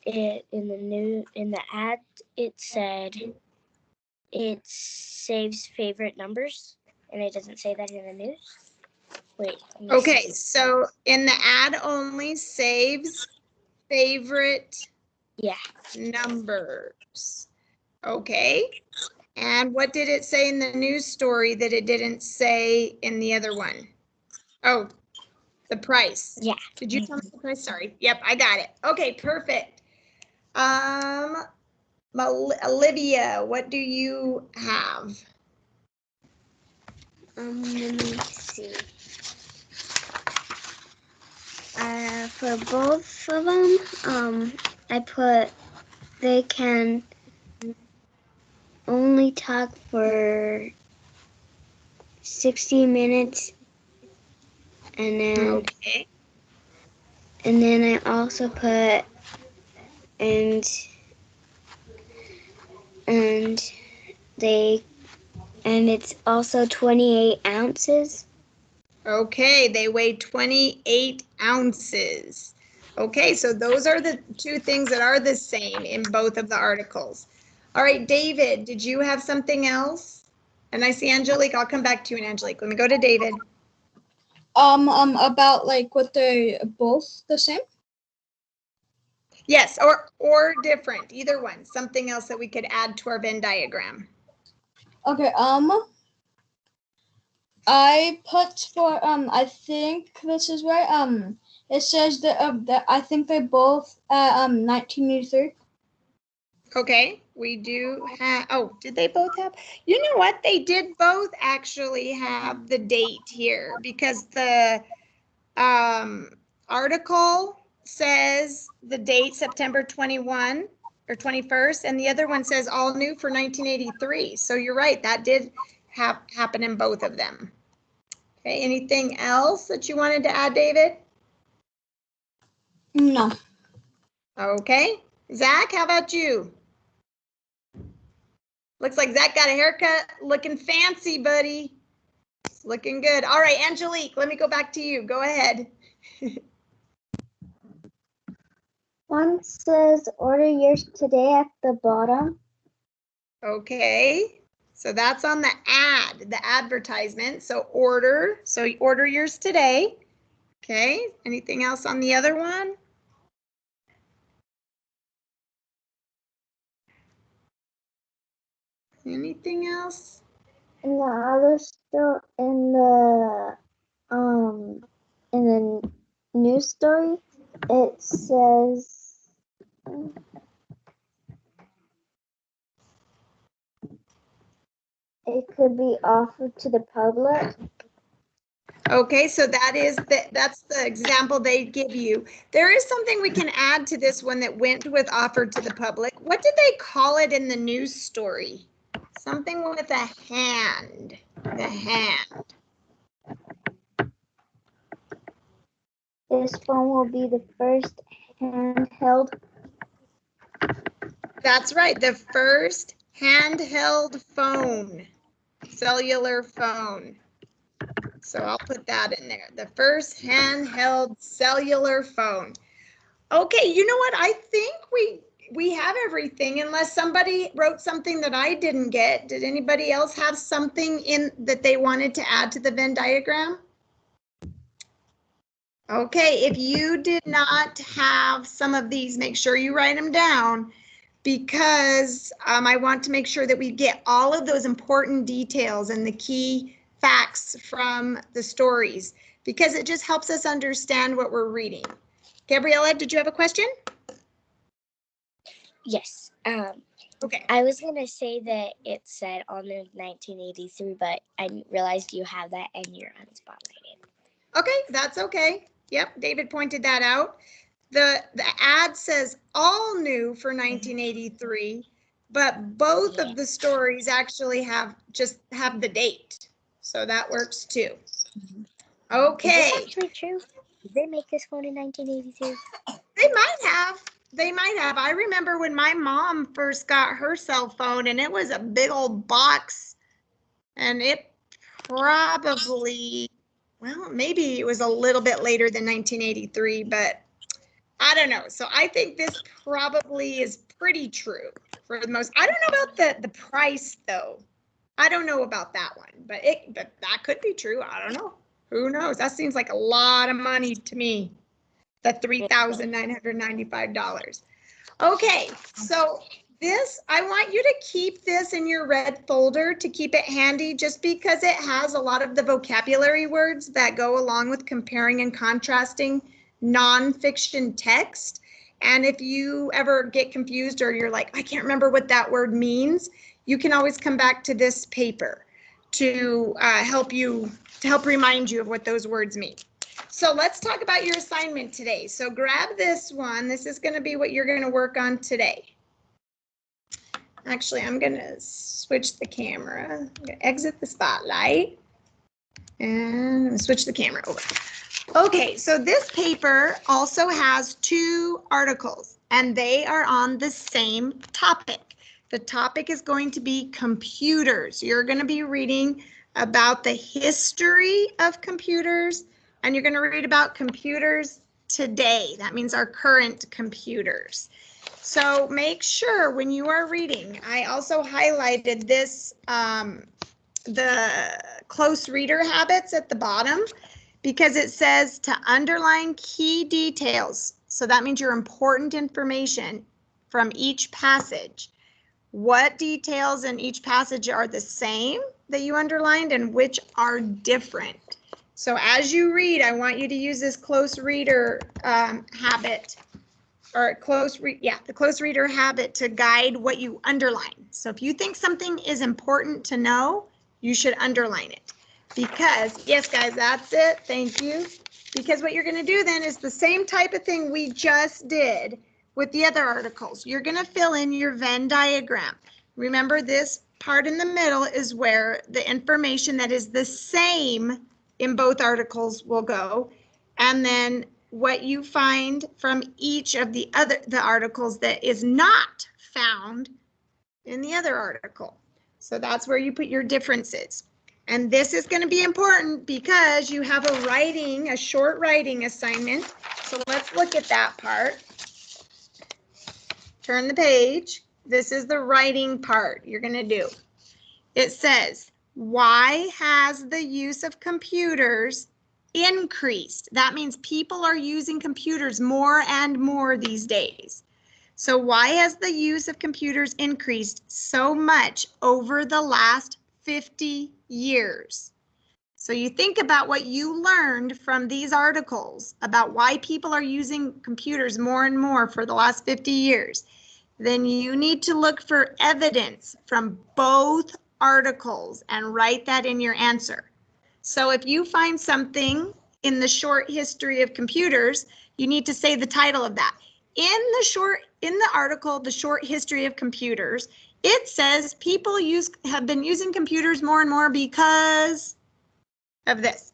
in the ad it said it saves favorite numbers, and it doesn't say that in the news. Wait. Okay, so in the ad only saves favorite numbers. Okay. And what did it say in the news story that it didn't say in the other one? Oh, the price. Yeah. Did you tell me the price? Sorry. Yep, I got it. Okay, perfect. Olivia, what do you have? Let me see. For both of them, I put they can only talk for 60 minutes, and then I also put and it's also 28 ounces. Okay, they weigh 28 ounces. Okay, so those are the two things that are the same in both of the articles. All right, David, did you have something else? And I see Angelique. I'll come back to you, Angelique. Let me go to David. About like what they're both the same? Yes, or different, either one. Something else that we could add to our Venn diagram. Okay, I put for I think this is right. It says that I think they both 1983. Okay, we do have, oh, did they both have? You know what? They did both actually have the date here because the article says the date September 21 or 21st, and the other one says all new for 1983. So you're right, that did happen in both of them. Okay, anything else that you wanted to add, David? No. Okay, Zach, how about you? Looks like Zach got a haircut, looking fancy, buddy. It's looking good. All right, Angelique, let me go back to you. Go ahead. One says order yours today at the bottom. Okay, so that's on the ad, the advertisement. So order yours today. Okay, anything else on the other one? Anything else? In the other story, in the news story, it says it could be offered to the public. Okay, so that's the example they give you. There is something we can add to this one that went with offered to the public. What did they call it in the news story? Something with a hand. The hand. This phone will be the first handheld. That's right, the first handheld phone, cellular phone. So I'll put that in there. The first handheld cellular phone. Okay, you know what? I think we have everything unless somebody wrote something that I didn't get. Did anybody else have something in that they wanted to add to the Venn diagram? Okay, if you did not have some of these, make sure you write them down because I want to make sure that we get all of those important details and the key facts from the stories because it just helps us understand what we're reading. Gabriella, did you have a question? Yes. Okay. I was going to say that it said on the 1983, but I realized you have that and you're unspotlighted. Okay, that's okay. Yep, David pointed that out. The ad says all new for 1983, but both of the stories actually have the date. So that works too. Okay. Is this actually true? Did they make this phone in 1982? They might have. They might have. I remember when my mom first got her cell phone and it was a big old box and it probably, well, maybe it was a little bit later than 1983, but I don't know. So I think this probably is pretty true for the most. I don't know about the price though. I don't know about that one, but that could be true. I don't know. Who knows? That seems like a lot of money to me. The $3,995. Okay, so this, I want you to keep this in your red folder to keep it handy just because it has a lot of the vocabulary words that go along with comparing and contrasting nonfiction text. And if you ever get confused or you're like, I can't remember what that word means, you can always come back to this paper to help remind you of what those words mean. So let's talk about your assignment today. So grab this one. This is going to be what you're going to work on today. Actually, I'm going to switch the camera. I'm going to exit the spotlight and switch the camera over. Okay, so this paper also has 2 articles and they are on the same topic. The topic is going to be computers. You're going to be reading about the history of computers and you're going to read about computers today. That means our current computers. So make sure when you are reading, I also highlighted this, the close reader habits at the bottom because it says to underline key details. So that means your important information from each passage. What details in each passage are the same that you underlined and which are different. So as you read, I want you to use this close reader habit or the close reader habit to guide what you underline. So if you think something is important to know, you should underline it. Because, yes guys, that's it, thank you. Because what you're gonna do then is the same type of thing we just did with the other articles. You're gonna fill in your Venn diagram. Remember this part in the middle is where the information that is the same in both articles will go. And then what you find from each of the articles that is not found in the other article. So that's where you put your differences. And this is going to be important because you have a short writing assignment. So let's look at that part. Turn the page. This is the writing part you're going to do. It says, why has the use of computers increased? That means people are using computers more and more these days. So why has the use of computers increased so much over the last 50 years? So you think about what you learned from these articles about why people are using computers more and more for the last 50 years. Then you need to look for evidence from both articles and write that in your answer. So if you find something in the short history of computers, you need to say the title of that. In the article, The Short History of Computers, it says people have been using computers more and more because of this.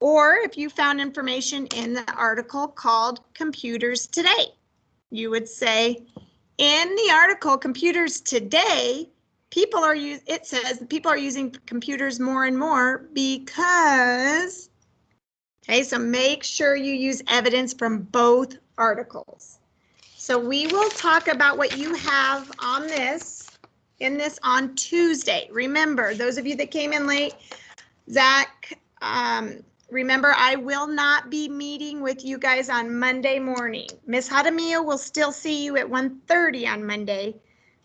Or if you found information in the article called Computers Today, you would say, in the article Computers Today, it says people are using computers more and more because, okay, so make sure you use evidence from both articles. So we will talk about what you have on this on Tuesday. Remember, those of you that came in late, Zach, remember, I will not be meeting with you guys on Monday morning. Miss Hadamia will still see you at 1:30 on Monday,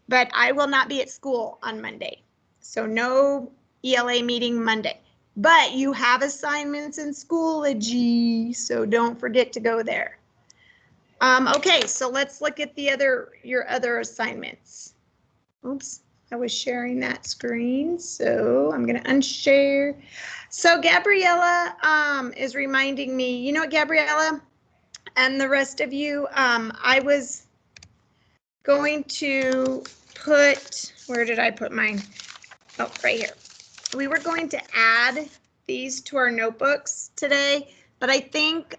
but I will not be at school on Monday. So no ELA meeting Monday. But you have assignments in Schoology, so don't forget to go there. Okay, so let's look at your other assignments. Oops, I was sharing that screen, so I'm gonna unshare. So Gabriella is reminding me, you know what, Gabriella and the rest of you, I was going to put, where did I put mine? Oh, right here. We were going to add these to our notebooks today, but I think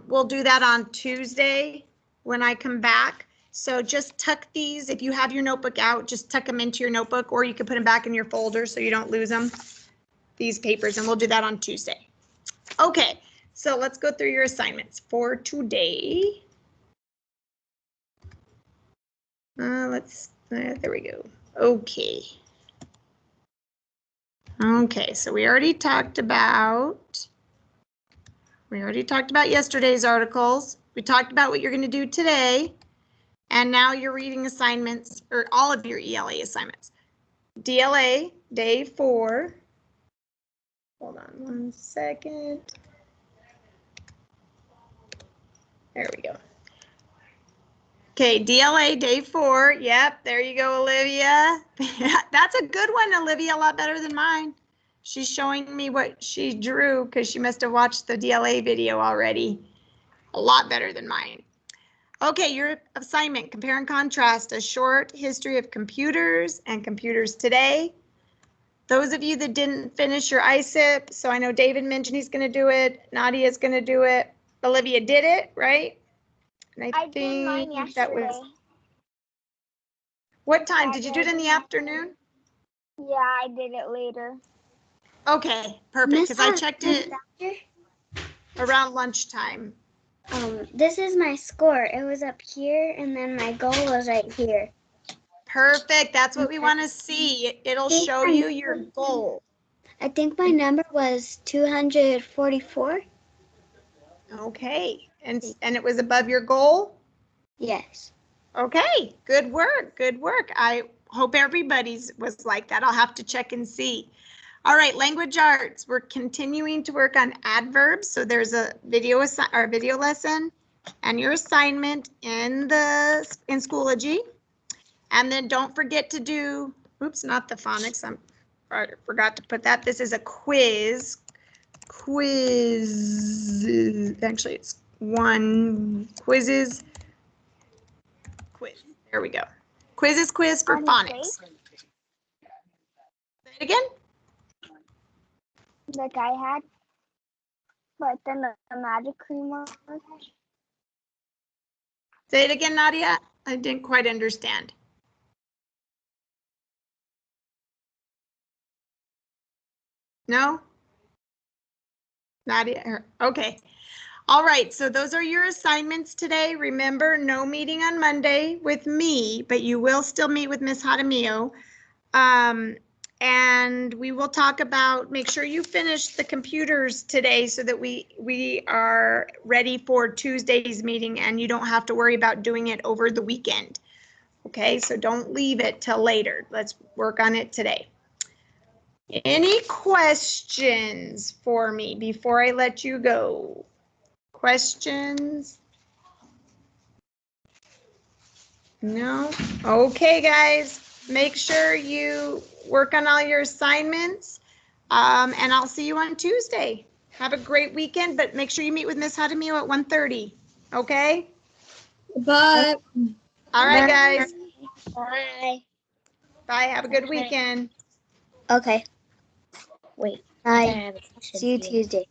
we'll do that on Tuesday when I come back. So just tuck these, if you have your notebook out, just tuck them into your notebook, or you can put them back in your folder so you don't lose them, these papers, and we'll do that on Tuesday. Okay, So let's go through your assignments for today. There we go. Okay. Okay, so we already talked about yesterday's articles. We talked about what you're going to do today. And now you're reading assignments, or all of your ELA assignments. DLA, day 4. Hold on 1 second. There we go. Okay, DLA, day 4. Yep, there you go, Olivia. That's a good one, Olivia, a lot better than mine. She's showing me what she drew because she must have watched the DLA video already. A lot better than mine. Okay, your assignment, compare and contrast a short history of computers and computers today. Those of you that didn't finish your ISIP, so I know David mentioned he's going to do it. Nadia's going to do it. Olivia did it, right? And I did mine yesterday. What time? Did you do it in the afternoon? Yeah, I did it later. Okay, perfect, because I checked it around lunchtime. This is my score. It was up here, and then my goal was right here. Perfect, that's what we want to see. It'll show you your goal. I think my number was 244. Okay, and it was above your goal? Yes. Okay, good work, good work. I hope everybody's was like that. I'll have to check and see. All right, language arts. We're continuing to work on adverbs. So there's a video lesson and your assignment in Schoology. And then don't forget to do, oops, not the phonics. I forgot to put that. This is a quiz. Actually, it's quizzes. Quiz. There we go. Quiz for phonics. Say it again. Like I had, but then the magic cream worked. Say it again, Nadia. I didn't quite understand. No? Nadia, okay. All right, so those are your assignments today. Remember, no meeting on Monday with me, but you will still meet with Ms. Jaramillo. And we will talk about, make sure you finish the computers today so that we are ready for Tuesday's meeting and you don't have to worry about doing it over the weekend. Okay, so don't leave it till later. Let's work on it today. Any questions for me before I let you go? Questions? No? Okay, guys, make sure you work on all your assignments, and I'll see you on Tuesday. Have a great weekend, but make sure you meet with Ms. Jaramillo at 1:30, okay? Bye. All right, guys. Bye. Bye, have a good weekend. Okay. Wait. Bye. See you Tuesday.